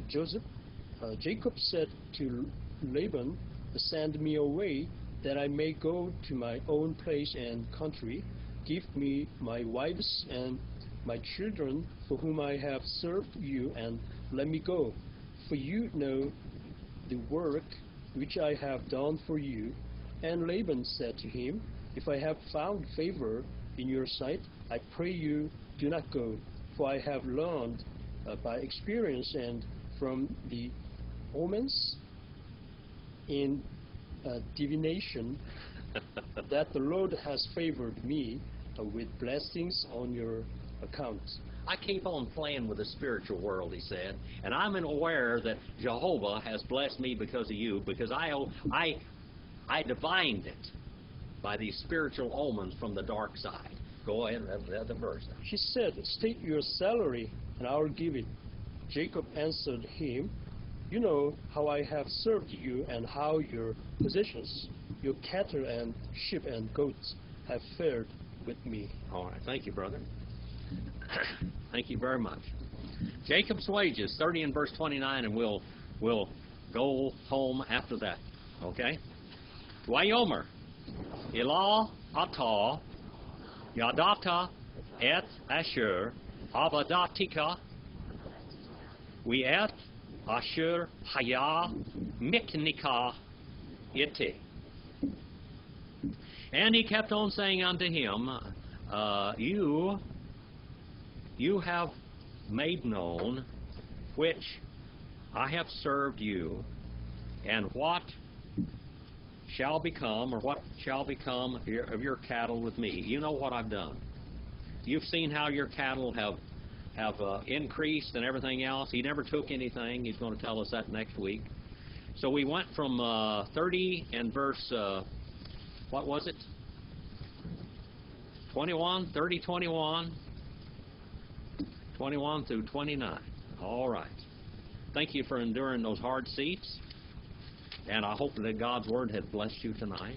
Joseph, Jacob said to Laban, send me away that I may go to my own place and country. Give me my wives and my children for whom I have served you, and let me go. For you know the work which I have done for you. And Laban said to him, if I have found favor in your sight, I pray you do not go, for I have learned by experience and from the omens in divination that the Lord has favored me with blessings on your account. I keep on playing with the spiritual world, he said, and I'm aware that Jehovah has blessed me because of you, because I divined it by these spiritual omens from the dark side. Go ahead and read the verse. He said, state your salary, and I will give it. Jacob answered him, you know how I have served you and how your possessions, your cattle and sheep and goats have fared with me. All right. Thank you, brother. Thank you very much. Jacob's wages, 30 and verse 29, and we'll go home after that. Okay? Wayomer, Elah atah, Yadata et Asher, Abadatika, we et Asher Haya Miknika ite. And he kept on saying unto him, you have made known which I have served you, and what shall become, or what shall become of your cattle with me. You know what I've done. You've seen how your cattle have increased and everything else. He never took anything. He's going to tell us that next week. So we went from 30 and verse, what was it? 21, 30, 21, 21 through 29. All right. Thank you for enduring those hard seats. And I hope that God's Word has blessed you tonight.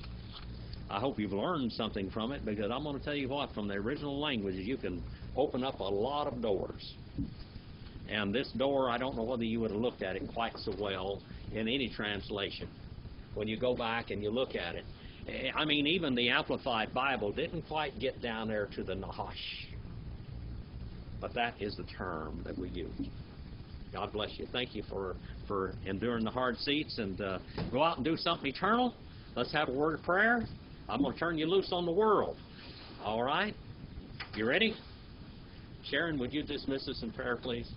I hope you've learned something from it, because I'm going to tell you what, from the original languages, you can open up a lot of doors. And this door, I don't know whether you would have looked at it quite so well in any translation. When you go back and you look at it, I mean, even the Amplified Bible didn't quite get down there to the Nahash. But that is the term that we use. God bless you. Thank you for enduring the hard seats, and go out and do something eternal. Let's have a word of prayer. I'm going to turn you loose on the world. All right? You ready? Sharon, would you dismiss us in prayer, please?